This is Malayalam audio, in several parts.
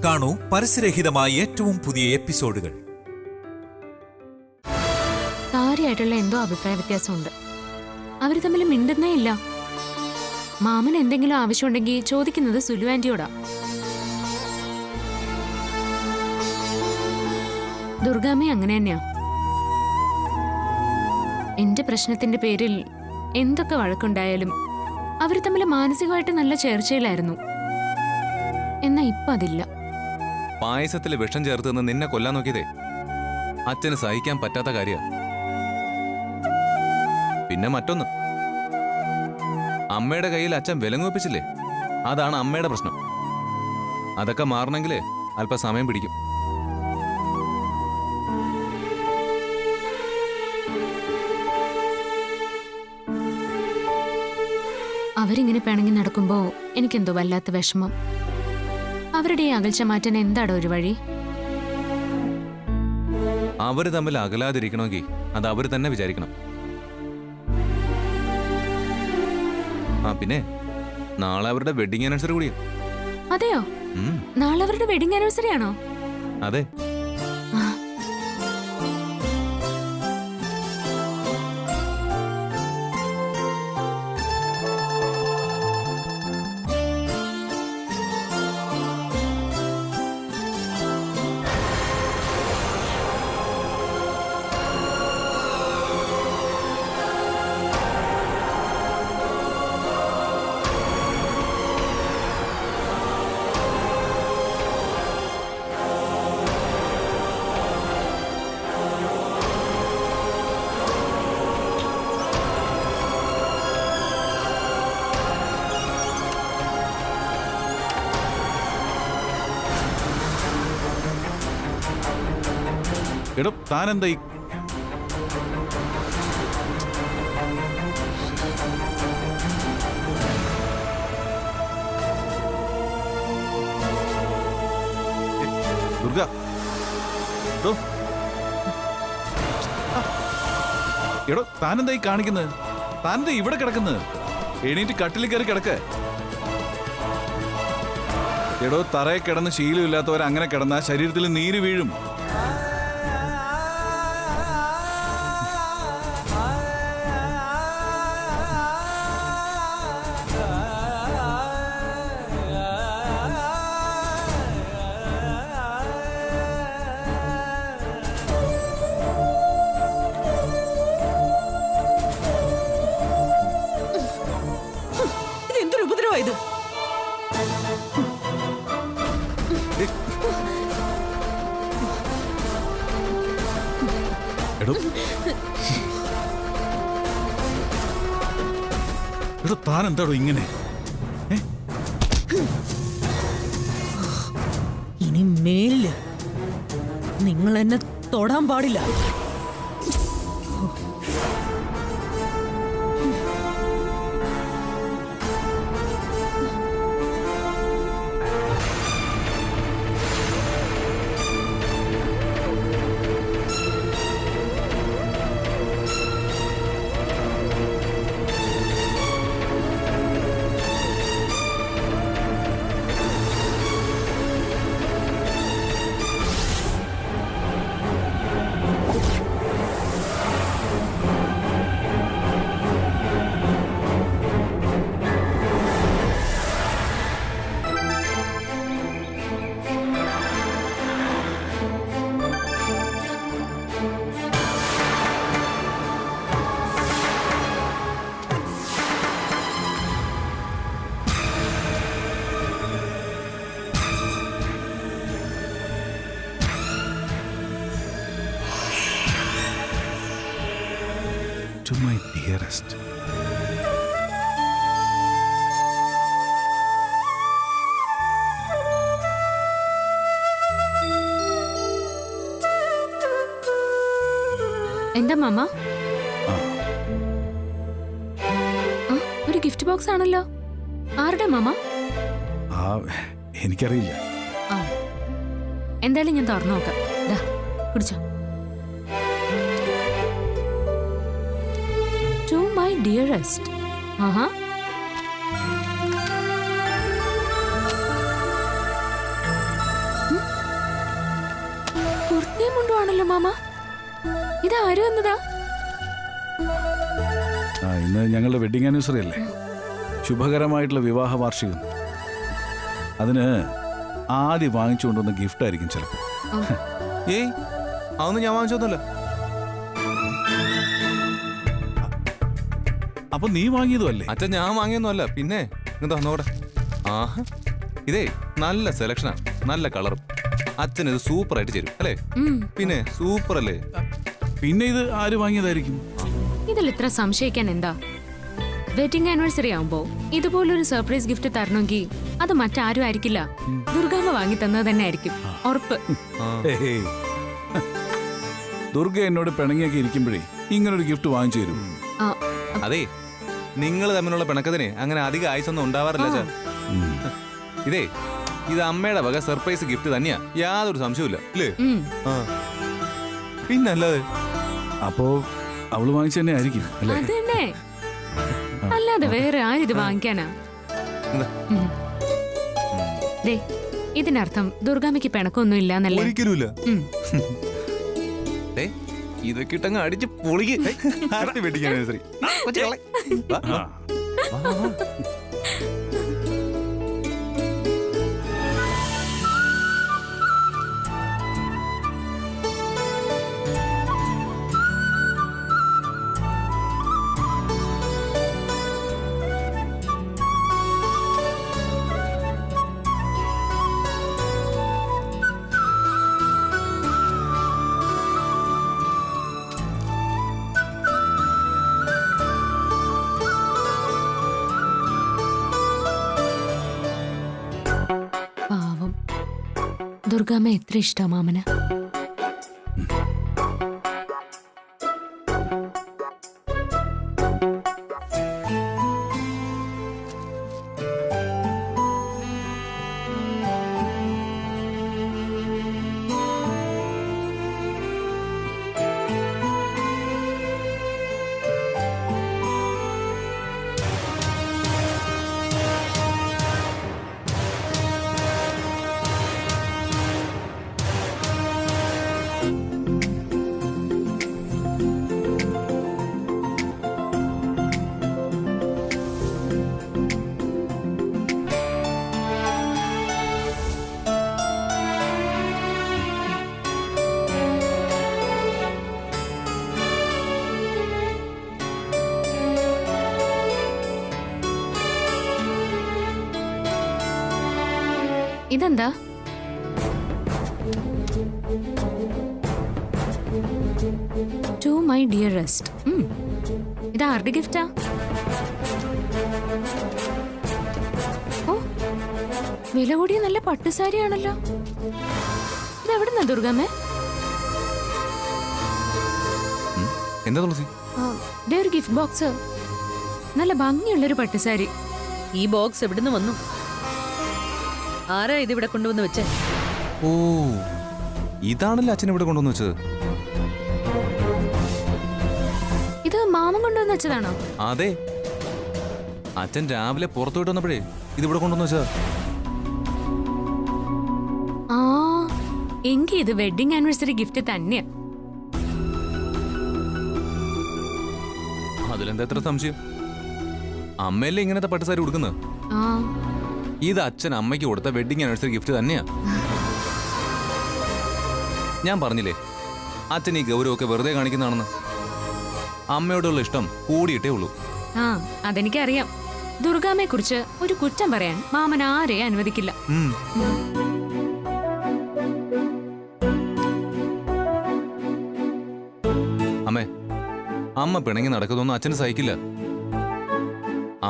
കാണൂ പരസ്യരഹിതമായ ഏറ്റവും പുതിയ എപ്പിസോഡുകൾ. കാര്യമായിട്ടുള്ള എന്തോ അഭിപ്രായ വ്യത്യാസമുണ്ട്. അവര് തമ്മിൽ മിണ്ടുന്നേ ഇല്ല. മാമൻ എന്തെങ്കിലും ആവശ്യമുണ്ടെങ്കിൽ ചോദിക്കുന്നത് സുലു ആന്റിയോടാ. ദുർഗാമ്മ അങ്ങനെ തന്നെയാ. എന്റെ പ്രശ്നത്തിന്റെ പേരിൽ എന്തൊക്കെ വഴക്കുണ്ടായാലും അവര് തമ്മിൽ മാനസികമായിട്ട് നല്ല ചേർച്ചയിലായിരുന്നു. എന്നാ ഇപ്പൊ അതില്ല. പായസത്തില് വിഷം ചേർത്ത് നിന്നെ കൊല്ലാൻ നോക്കിയതേ അച്ഛന് സഹിക്കാൻ പറ്റാത്ത കാര്യ. പിന്നെ മറ്റൊന്ന്, അമ്മയുടെ കയ്യിൽ അച്ഛൻ വിലങ്ങ് വെപ്പിച്ചില്ലേ, അതാണ് അമ്മയുടെ പ്രശ്നം. അതൊക്കെ മാറണമെങ്കിലേ അല്പസമയം പിടിക്കും. അവരിങ്ങനെ പിണങ്ങി നടക്കുമ്പോ എനിക്കെന്തോ വല്ലാത്ത വിഷമം. അവരുടെ ഈ അകൽച്ച മാറ്റാൻ എന്താടോ ഒരു വഴി? അവര് തമ്മിൽ അകലാതിരിക്കണമെങ്കിൽ അത് അവര് തന്നെ വിചാരിക്കണം. പിന്നെ നാളെ അവരുടെ വെഡിങ് ആനിവേഴ്സറി കൂടിയാ. അതെയോ? നാളെ അവരുടെ വെഡിങ് ആനിവേഴ്സറി ആണോ? അതെ. എടോ താനെന്താ ഈ ദുർഗ, എടോ താനെന്താ ഈ കാണിക്കുന്നത്? താനെന്താ ഇവിടെ കിടക്കുന്നത്? എണീറ്റ് കട്ടിൽ കയറി കിടക്ക്. എടോ തറയെ കിടന്ന് ശീലമില്ലാത്തവർ അങ്ങനെ കിടന്ന ശരീരത്തിൽ നീര് വീഴും. ഇത് എടോ താനെന്താടോ ഇങ്ങനെ? ഇനി മേലില് നിങ്ങൾ എന്നെ തൊടാൻ പാടില്ല. To my dearest. എന്താ മാമ? ഒരു ഗിഫ്റ്റ് ബോക്സ് ആണല്ലോ. ആരുടെ മാമ? എനിക്കറിയില്ല. എന്തായാലും ഞാൻ തുറന്നു നോക്കാം. കുടിച്ചോ. To my dearest. വിശേഷമാണല്ലോ മാമ. ഇതാരും എന്നതാ? ഇന്ന് ഞങ്ങളുടെ വെഡിങ് ആനിവേഴ്സറി അല്ലേ, ശുഭകരമായിട്ടുള്ള വിവാഹ വാർഷികം. അതിന് ആദ്യം വാങ്ങിച്ചുകൊണ്ടുവന്ന ഗിഫ്റ്റ് ആയിരിക്കും ചിലപ്പോൾ. ഏയ് അതൊന്നും ഞാൻ വാങ്ങിച്ചൊന്നുമല്ല. അപ്പൊ നീ വാങ്ങിയതും അല്ലേ? അച്ഛൻ ഞാൻ വാങ്ങിയൊന്നുമല്ല. പിന്നെ എന്താ നോടെ. ആഹാ, ഇതേ നല്ല സെലക്ഷനാ, നല്ല കളറും. അച്ഛൻ ഇത് സൂപ്പർ ആയിട്ട് ചേരും അല്ലേ? പിന്നെ സൂപ്പർ അല്ലേ? പിന്നെ ഇത് ആര് വാങ്ങിയതായിരിക്കും? ഇതിൽ ഇത്ര സംശയിക്കാൻ എന്താ? വെഡിങ് ആനിവേഴ്സറി ആവുമ്പോ ഇതുപോലൊരു സർപ്രൈസ് ഗിഫ്റ്റ് തരണമെങ്കിൽ അത് മറ്റാരും ആയിരിക്കില്ല, ദുർഗാമ്മ വാങ്ങി തന്നത് തന്നെ ആയിരിക്കും, ഉറപ്പ്. ഹേയ്. ദുർഗ എന്നോട് പിണങ്ങിയൊക്കെ ഇരിക്കുമ്പോഴേ ഇങ്ങനൊരു ഗിഫ്റ്റ് വാങ്ങിച്ചു തരും. ആ, അതെ, നിങ്ങൾ തമ്മിലുള്ള പിണക്കത്തിന് അങ്ങനെ അധികം ആയുസൊന്നും ഉണ്ടാവാറില്ല അച്ഛാ. ഇതേ ഇത് അമ്മയുടെ വക സർപ്രൈസ് ഗിഫ്റ്റ് തന്നെയാ, യാതൊരു സംശയവുമില്ല അല്ലേ? ഉം. പിന്നല്ലാതെ. അപ്പോ അവള് വാങ്ങിച്ചു തന്നെ ആയിരിക്കും അല്ലേ? അത് തന്നെ, അല്ലാതെ വേറെ ആരിത് വാങ്ങിക്കാനാ? എന്താ? ദേ, ഇതിനർത്ഥം ദുർഗാമ്മയ്ക്ക് പിണക്കൊന്നും ഇല്ലാന്നല്ലേ? ഒരിക്കലുമില്ല. ഇതൊക്കെ ഇട്ടങ്ങ് അടിച്ച് പൊളിക്ക്. Happy wedding anniversary. പാവം, ദുർഗാമ്മ എത്ര ഇഷ്ടാ മാമന്. ഇതെന്താ? To my dearest. ഇത് ആരുടെ ഗിഫ്റ്റാ? ഓ, വില കൂടിയ നല്ല പട്ടുസാരിയാണല്ലോ. ഇതെവിടുന്നാ ദുർഗാമ്മേ? എന്താ തുളസി? ദേ ഒരു ഗിഫ്റ്റ് ബോക്സ്, നല്ല ഭംഗിയുള്ളൊരു പട്ടുസാരി. ഈ ബോക്സ് എവിടുന്ന് വന്നു? ആരാ ഇതിവിടെ കൊണ്ടുവന്ന് വെച്ചേ? ഓ, ഇതാണല്ലോ അച്ഛൻ ഇവിടെ കൊണ്ടുവന്ന് വെച്ചത്. ഇത് മാമൻ കൊണ്ടുവന്ന് വെച്ചതാണോ? അതെ, അച്ഛൻ രാവിലെ പുറത്തു പോയിട്ട് വന്നപ്പോഴേ ഇതിവിടെ കൊണ്ടുവന്ന് വെച്ചതാ. ആ, എങ്കിൽ ഇത് വെഡിങ് ആനിവേഴ്സറി ഗിഫ്റ്റ് തന്നെയാ. അതിലെന്താ എത്ര സംശയം? അമ്മയല്ലേ ഇങ്ങനത്തെ പട്ടുസാരി കൊടുക്കുന്നത്. ആ, ഇത് അച്ഛൻ അമ്മയ്ക്ക് കൊടുത്ത വെഡിങ് ആനിവേഴ്സറി ഗിഫ്റ്റ് തന്നെയാ. ഞാൻ പറഞ്ഞില്ലേ അച്ഛൻ ഈ ഗൗരവമൊക്കെ വെറുതെ കാണിക്കുന്നതാണെന്ന്. അമ്മയോടുള്ള ഇഷ്ടം കൂടിയിട്ടേ ഉള്ളൂ. ആ, അതെനിക്കറിയാം. ദുർഗാമ്മയെ കുറിച്ച് ഒരു കുറ്റം പറയാൻ മാമൻ ആരെയും അനുവദിക്കില്ല. അമ്മേ, അമ്മ പിണങ്ങി നടക്കുന്നൊന്നും അച്ഛന് സഹിക്കില്ല.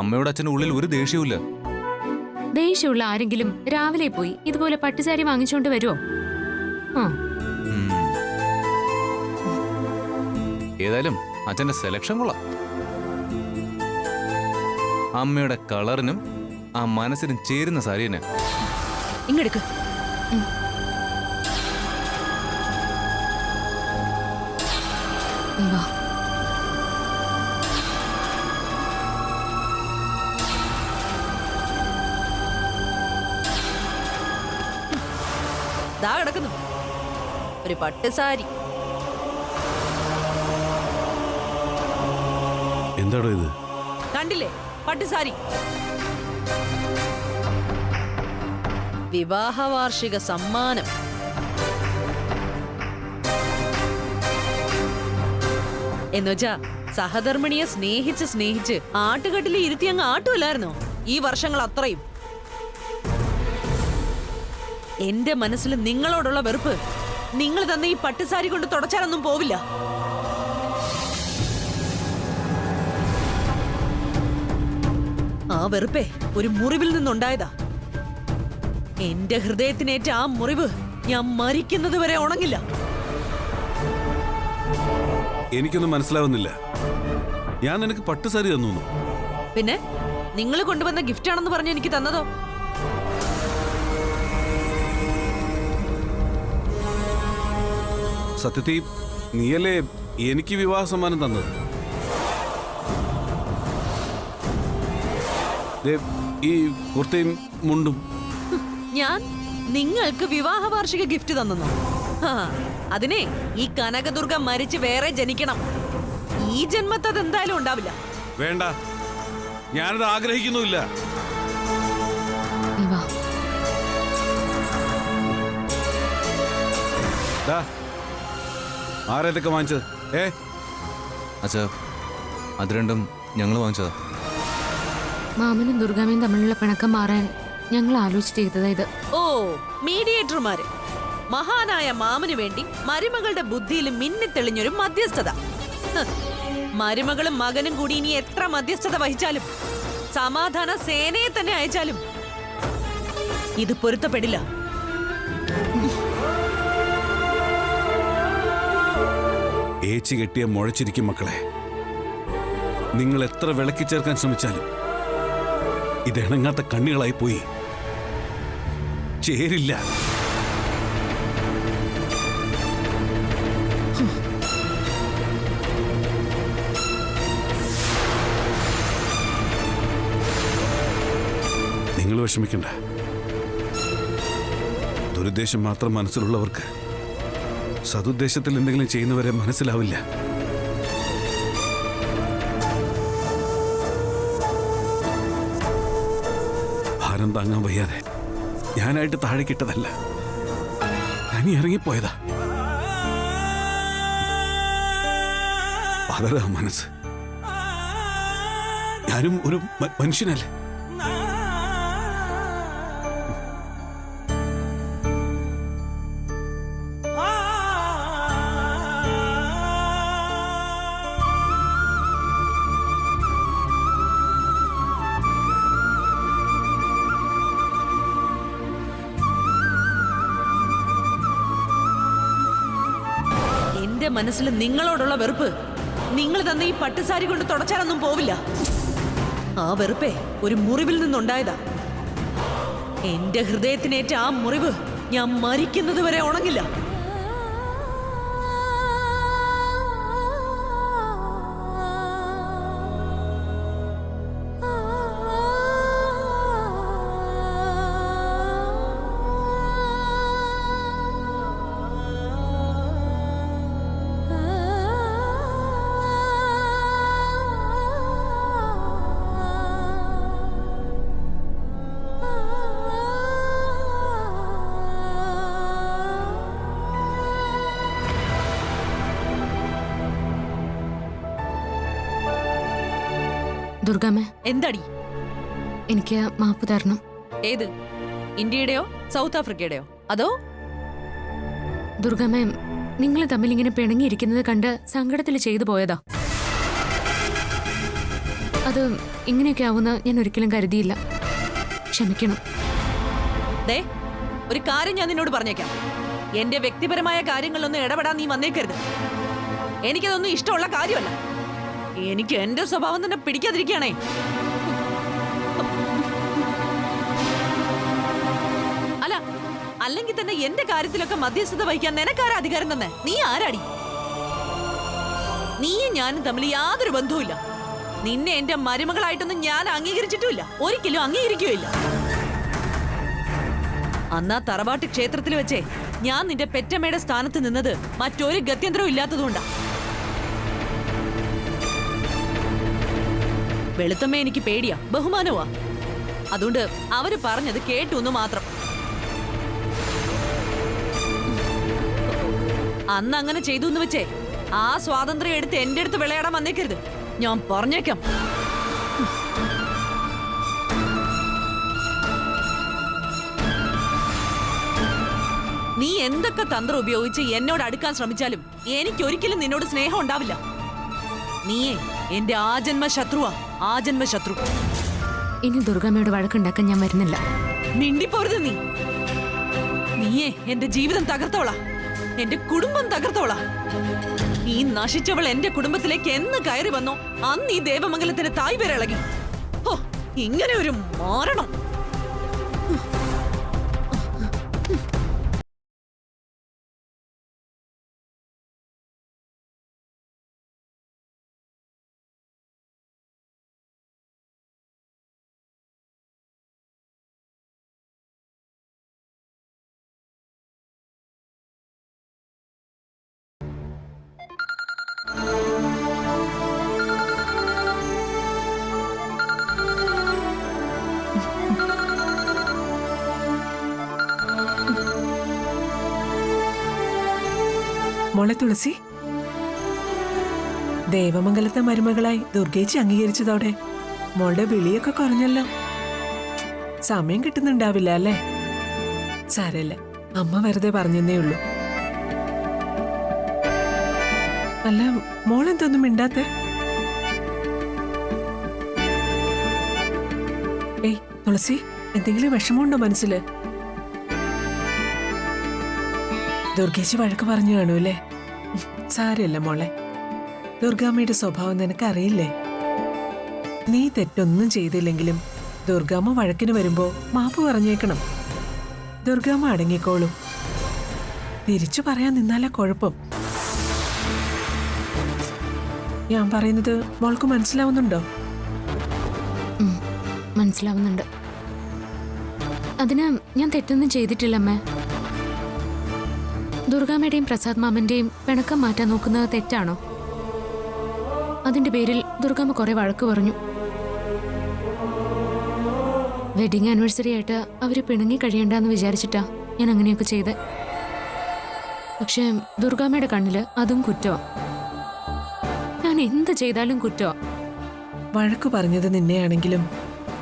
അമ്മയോട് അച്ഛൻ്റെ ഉള്ളിൽ ഒരു ദേഷ്യവുമില്ല. ദേഷ്യമുള്ള ആരെങ്കിലും രാവിലെ പോയി ഇതുപോലെ പട്ടുസാരി വാങ്ങിച്ചോണ്ട് വരുമോ? ആ, ഏതായാലും അച്ഛന്റെ സെലക്ഷൻ കൊള്ളാം. അമ്മയുടെ കളറിനും ആ മനസ്സിനും ചേരുന്ന സാരി തന്നെ. ഇങ്ങെടുക്ക്. വാ. ദാ കിടക്കുന്നു ഒരു പട്ടുസാരി. എന്താടോ ഇത്? കണ്ടില്ലേ പട്ടുസാരി? വിവാഹ വാർഷിക സമ്മാനം. എന്നുവെച്ചാ സഹധർമ്മിണിയെ സ്നേഹിച്ച് ആട്ടുകെട്ടിൽ ഇരുത്തി അങ്ങ് ആട്ടുമല്ലായിരുന്നോ ഈ വർഷങ്ങൾ അത്രയും? എന്റെ മനസ്സിൽ നിങ്ങളോടുള്ള വെറുപ്പ് നിങ്ങൾ തന്നെ ഈ പട്ടുസാരി കൊണ്ട് തുടച്ചാലൊന്നും പോവില്ല. ആ വെറുപ്പേ ഒരു മുറിവിൽ നിന്നുണ്ടായതാ. എന്റെ ഹൃദയത്തിനേറ്റ ആ മുറിവ് ഞാൻ മരിക്കുന്നത് വരെ ഉണങ്ങില്ല. എനിക്കൊന്നും മനസ്സിലാവുന്നില്ല. ഞാൻ നിനക്ക് പട്ടുസാരി തന്നു. പിന്നെ നിങ്ങൾ കൊണ്ടുവന്ന ഗിഫ്റ്റ് ആണെന്ന് പറഞ്ഞ് എനിക്ക് തന്നതോ? സത്യത്തിൽ നീയല്ലേ എനിക്ക് വിവാഹ സമ്മാനം തന്നത്? ദേ, ഈ കുർത്തയും മുണ്ടും. ഞാൻ നിങ്ങൾക്ക് വിവാഹ വാർഷിക ഗിഫ്റ്റ് തന്നു. അതിനെ ഈ കനകദുർഗ മരിച്ച് വേറെ ജനിക്കണം. ഈ ജന്മത്ത് അത് എന്തായാലും ഉണ്ടാവില്ല. വേണ്ട, ഞാനത് ആഗ്രഹിക്കുന്നുമില്ല. നീ വാ. ആരാ ഇതൊക്കെ വാങ്ങിച്ചത്? അച്ഛാ, അത് രണ്ടും ഞങ്ങൾ വാങ്ങിച്ചതാ. മാമനും ദുർഗാമയും തമ്മിലുള്ള പിണക്കം മാറാൻ ഞങ്ങൾ ആലോചിച്ച് ചെയ്തതാ ഇത്. ഓ, മീഡിയേറ്റർമാര്. മഹാനായ മാമന് വേണ്ടി മരുമകളുടെ ബുദ്ധിയിൽ മിന്നിത്തെളിഞ്ഞൊരു മധ്യസ്ഥത. മരുമകളും മകനും കൂടി ഇനി എത്ര മധ്യസ്ഥത വഹിച്ചാലും, സമാധാന സേനയെ തന്നെ അയച്ചാലും ഇത് പൊരുത്തപ്പെടില്ല. ഏച്ചി കെട്ടിയ മുഴച്ചിരിക്കും മക്കളെ. നിങ്ങൾ എത്ര വിളക്കി ചേർക്കാൻ ശ്രമിച്ചാലും ഇത് ഇണങ്ങാത്ത കണ്ണികളായി പോയി. ചേരില്ല. നിങ്ങൾ വിഷമിക്കണ്ട. ദുരുദ്ദേശം മാത്രം മനസ്സിലുള്ളവർക്ക് സതുദ്ദേശത്തിൽ എന്തെങ്കിലും ചെയ്യുന്നവരെ മനസ്സിലാവില്ല. ഭാരം താങ്ങാൻ വയ്യാതെ ഞാനായിട്ട് താഴേക്കിട്ടതല്ല, തനി ഇറങ്ങിപ്പോയതാ. അതറാ മനസ്സ്. ഞാനും ഒരു മനുഷ്യനല്ലേ. എന്റെ മനസ്സിൽ നിങ്ങളോടുള്ള വെറുപ്പ് നിങ്ങൾ തന്നെ ഈ പട്ടുസാരി കൊണ്ട് തുടച്ചാലൊന്നും പോവില്ല. ആ വെറുപ്പേ ഒരു മുറിവിൽ നിന്നുണ്ടായതാ. എന്റെ ഹൃദയത്തിനേറ്റ ആ മുറിവ് ഞാൻ മരിക്കുന്നത് വരെ ഉണങ്ങില്ല. ദുർഗാമ്മ, എന്താടി? എനിക്ക് മാപ്പ് തരണം. ഏത്? ഇന്ത്യയുടെയോ സൗത്ത് ആഫ്രിക്കയുടെയോ? അതോ? ദുർഗാമ്മ, നിങ്ങൾ തമ്മിൽ ഇങ്ങനെ പിണങ്ങിയിരിക്കുന്നത് കണ്ട് സങ്കടത്തിൽ ചെയ്തു പോയതാ. അത് ഇങ്ങനെയൊക്കെ ആവുന്ന ഞാൻ ഒരിക്കലും കരുതിയില്ല. ക്ഷമിക്കണം. ദേ, ഒരു കാര്യം ഞാൻ നിന്നോട് പറഞ്ഞേക്കാം. എന്റെ വ്യക്തിപരമായ കാര്യങ്ങളിലൊന്നും ഇടപെടാൻ നീ വന്നേക്കരുത്. എനിക്കതൊന്നും ഇഷ്ടമുള്ള കാര്യമല്ല. എനിക്ക് എന്റെ സ്വഭാവം തന്നെ പിടിക്കാതിരിക്കുകയാണേ. അല്ല, അല്ലെങ്കിൽ തന്നെ എന്റെ കാര്യത്തിലൊക്കെ മധ്യസ്ഥത വഹിക്കാൻ നിനക്കാരാ അധികാരം തന്നെ? നീ ആരാടി? നീയും ഞാനും തമ്മിൽ യാതൊരു ബന്ധവുമില്ല. നിന്നെ എന്റെ മരുമകളായിട്ടൊന്നും ഞാൻ അംഗീകരിച്ചിട്ടുമില്ല, ഒരിക്കലും അംഗീകരിക്കുകയില്ല. അന്നാ തറവാട്ട് ക്ഷേത്രത്തിൽ വെച്ചേ ഞാൻ നിന്റെ പെറ്റമ്മയുടെ സ്ഥാനത്ത് നിന്നത് മറ്റൊരു ഗത്യന്തരവും ഇല്ലാത്തതുകൊണ്ടാ. വെളുത്തമ്മ എനിക്ക് പേടിയാ, ബഹുമാനവാ. അതുകൊണ്ട് അവര് പറഞ്ഞത് കേട്ടു എന്ന് മാത്രം. അന്ന് അങ്ങനെ ചെയ്തു എന്ന് വെച്ചേ ആ സ്വാതന്ത്ര്യം എടുത്ത് എന്റെ അടുത്ത് വിളയാടാൻ വന്നേക്കരുത്. ഞാൻ പറഞ്ഞേക്കാം. നീ എന്തൊക്കെ തന്ത്രം ഉപയോഗിച്ച് എന്നോട് അടുക്കാൻ ശ്രമിച്ചാലും എനിക്കൊരിക്കലും നിന്നോട് സ്നേഹം ഉണ്ടാവില്ല. നീയേ എന്റെ ആജന്മ ശത്രുവാ, ആജന്മ ശത്രു. ഇനി ദുർഗമ്മയോട് വഴക്കുണ്ടാക്കാൻ ഞാൻ വരുന്നില്ല. മിണ്ടിപ്പോരുത് നീ. നീയേ എന്റെ ജീവിതം തകർത്തോളാ, എന്റെ കുടുംബം തകർത്തോളാ. ഈ നശിച്ചവൾ എന്റെ കുടുംബത്തിലേക്ക് എന്ന് കയറി വന്നോ അന്ന് ഈ ദേവമംഗലത്തിന് തായ് പേരിളകി. ഹോ, ഇങ്ങനെ ഒരു മാരണം. മോളെ തുളസി, ദേവമംഗലത്തെ മരുമകളായി ദുർഗേച്ചി അംഗീകരിച്ചതോടെ മോളുടെ വിളിയൊക്കെ കുറഞ്ഞല്ലോ. സമയം കിട്ടുന്നുണ്ടാവില്ല അല്ലേ? സാരല്ല, അമ്മ വെറുതെ പറഞ്ഞെന്നേ ഉള്ളൂ. അല്ല, മോളെന്തൊന്നും മിണ്ടാത്തെ? ഏയ് തുളസി, എന്തെങ്കിലും വിഷമമുണ്ടോ മനസ്സില്? ദുർഗേച്ചി വഴക്ക് പറഞ്ഞു കാണൂല്ലേ? സാരമില്ല മോളെ, ദുർഗാമ്മയുടെ സ്വഭാവം നിനക്ക് അറിയില്ലേ? നീ തെറ്റൊന്നും ചെയ്തില്ലെങ്കിലും ദുർഗാമ്മ വഴക്കിന് വരുമ്പോ മാപ്പ് പറഞ്ഞേക്കണം. ദുർഗാമ്മ അടങ്ങിക്കോളും. തിരിച്ചു പറയാൻ നിന്നാലാ കുഴപ്പം. ഞാൻ പറയുന്നത് മോൾക്ക് മനസ്സിലാവുന്നുണ്ടോ? മനസ്സിലാവുന്നുണ്ട്. അതിന് ഞാൻ തെറ്റൊന്നും ചെയ്തിട്ടില്ലമ്മേ. ദുർഗാമ്മയുടെയും പ്രസാദ് മാമന്റെയും പിണക്കം മാറ്റാൻ നോക്കുന്നത് തെറ്റാണോ? അതിന്റെ പേരിൽ ദുർഗാമ്മ കുറെ വഴക്ക് പറഞ്ഞു. വെഡിങ് ആനിവേഴ്സറി ആയിട്ട് അവര് പിണങ്ങി കഴിയണ്ടെന്ന് വിചാരിച്ചിട്ടാ ഞാൻ അങ്ങനെയൊക്കെ ചെയ്തേ. പക്ഷെ ദുർഗാമ്മയുടെ കണ്ണില് അതും കുറ്റമാ. ഞാൻ എന്ത് ചെയ്താലും കുറ്റമാ. വഴക്കു പറഞ്ഞത് നിന്നെയാണെങ്കിലും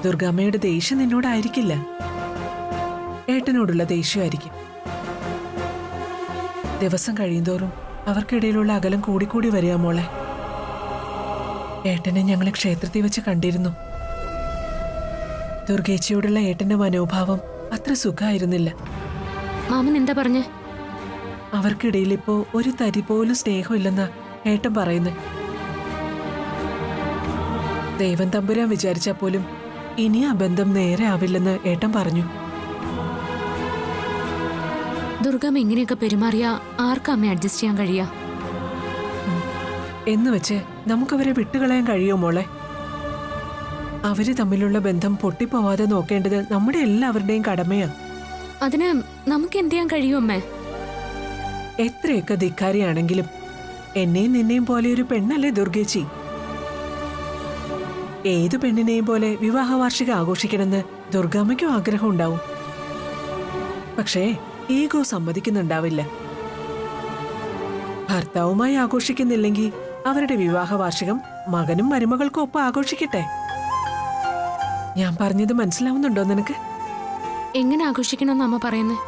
ദുർഗാമ്മയുടെ ദേഷ്യം നിന്നോടായിരിക്കില്ല, ഏട്ടനോടുള്ള ദേഷ്യമായിരിക്കും. ദിവസം കഴിയുന്തോറും അവർക്കിടയിലുള്ള അകലം കൂടിക്കൂടി വരിക മോളെ. ഏട്ടനെ ഞങ്ങൾ ക്ഷേത്രത്തിൽ വെച്ച് കണ്ടിരുന്നു. ദുർഗേച്ചിയോടുള്ള ഏട്ടന്റെ മനോഭാവം അത്ര സുഖമായിരുന്നില്ല. മാമൻ എന്താ പറഞ്ഞേ? അവർക്കിടയിൽ ഇപ്പോ ഒരു തരി പോലും സ്നേഹമില്ലെന്നാ ഏട്ടൻ പറയുന്നത്. ദൈവം തമ്പുരാൻ വിചാരിച്ചാൽ പോലും ഇനി ആ ബന്ധം നേരെ ആവില്ലെന്ന് ഏട്ടൻ പറഞ്ഞു. ദുർഗാമ്മ ഇങ്ങനെയൊക്കെ പെരുമാറിയാ ആർക്കാ അമ്മ അഡ്ജസ്റ്റ് ചെയ്യാൻ കഴിയാ? എന്ന് വെച്ച് നമുക്കവരെ വിട്ടുകളയാൻ കഴിയോ മോളെ? അവര് തമ്മിലുള്ള ബന്ധം പൊട്ടിപ്പോവാതെ നോക്കേണ്ടത് നമ്മുടെ എല്ലാവരുടെയും കടമയാ. അതിന് നമുക്ക് എന്ത് ചെയ്യാൻ കഴിയും അമ്മേ? എത്രയൊക്കെ ധിക്കാരിയാണെങ്കിലും എന്നെയും നിന്നെയും പോലെ ഒരു പെണ്ണല്ലേ ദുർഗേച്ചി. ഏതു പെണ്ണിനെയും പോലെ വിവാഹ വാർഷികം ആഘോഷിക്കണമെന്ന് ദുർഗാമ്മയ്ക്കും ആഗ്രഹം ഉണ്ടാവും. പക്ഷേ ഈഗോ സമ്മതിക്കുന്നുണ്ടാവില്ല. ഭർത്താവുമായി ആഘോഷിക്കുന്നില്ലെങ്കിൽ അവരുടെ വിവാഹ വാർഷികം മകനും മരുമകൾക്കും ഒപ്പം ആഘോഷിക്കട്ടെ. ഞാൻ പറഞ്ഞത് മനസ്സിലാവുന്നുണ്ടോ നിനക്ക്? എങ്ങനെ ആഘോഷിക്കണമെന്ന് അമ്മ പറയുന്നേ?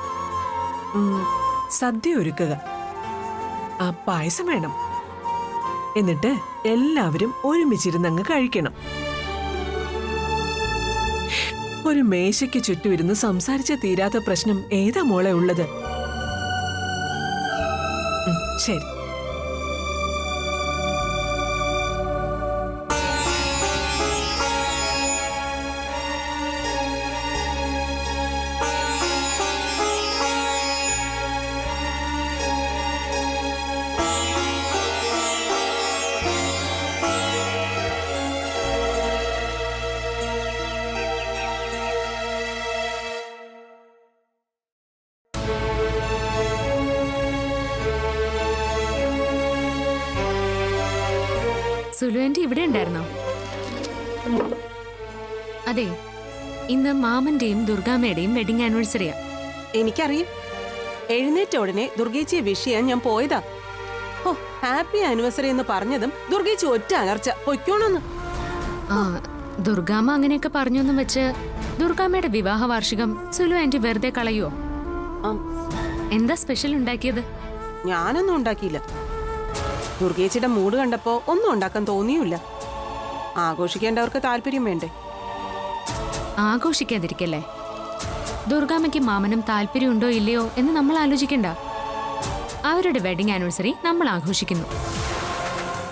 സദ്യ ഒരുക്കുക, ആ പായസം വേണം, എന്നിട്ട് എല്ലാവരും ഒരുമിച്ചിരുന്നങ്ങ് കഴിക്കണം. ഒരു മേശയ്ക്ക് ചുറ്റും ഇരുന്ന് സംസാരിച്ച തീരാത്ത പ്രശ്നം ഏതാ മോളെ ഉള്ളത്? ശരി. സുലു ആന്റി ഇവിടെ ഉണ്ടായിരുന്നോ? അതെ, ഇന്ന് മാമന്റെയും ദുർഗാമ്മയുടെയും വെഡിങ് ആനിവേഴ്സറിയാ. എനിക്കറിയും. എഴുന്നേറ്റ ഉടനെ ദുർഗേച്ചിയെ വിഷ് ചെയ്യാൻ ഞാൻ പോയതാ. ഓ, ഹാപ്പി ആനിവേഴ്സറി എന്ന് പറഞ്ഞതും ദുർഗേച്ചി ഒറ്റ അലർച്ച പൊയ്ക്കോണെന്ന്. ആ, ദുർഗാമ്മ അങ്ങനെയൊക്കെ പറഞ്ഞൊന്നും വെച്ച് ദുർഗാമ്മയുടെ വിവാഹ വാർഷികം സുലു ആന്റി വെറുതെ കളയോ? എന്താ സ്പെഷ്യൽ ഉണ്ടാക്കിയത്? ഞാനൊന്നും ഉണ്ടാക്കിയില്ല. ദുർഗേച്ചിയുടെ മൂഡ് കണ്ടപ്പോ ഒന്നും ഉണ്ടാക്കാൻ തോന്നിയില്ല. ആഘോഷിക്കേണ്ടവർക്ക് താല്പര്യം വേണ്ടേ? ആഘോഷിക്കാതിരിക്കല്ലേ. ദുർഗാമ്മയ്ക്ക് മാമനും താല്പര്യമുണ്ടോ ഇല്ലയോ എന്ന് നമ്മൾ ആലോചിക്കണ്ട. അവരുടെ വെഡിങ് ആനിവേഴ്സറി നമ്മൾ ആഘോഷിക്കുന്നു.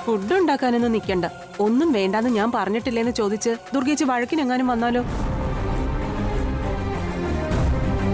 ഫുഡ് ഉണ്ടാക്കാനൊന്നും നിൽക്കണ്ട. ഒന്നും വേണ്ടാന്ന് ഞാൻ പറഞ്ഞിട്ടില്ലേന്ന് ചോദിച്ച് ദുർഗേച്ചി വഴക്കിനെങ്ങാനും വന്നാലോ?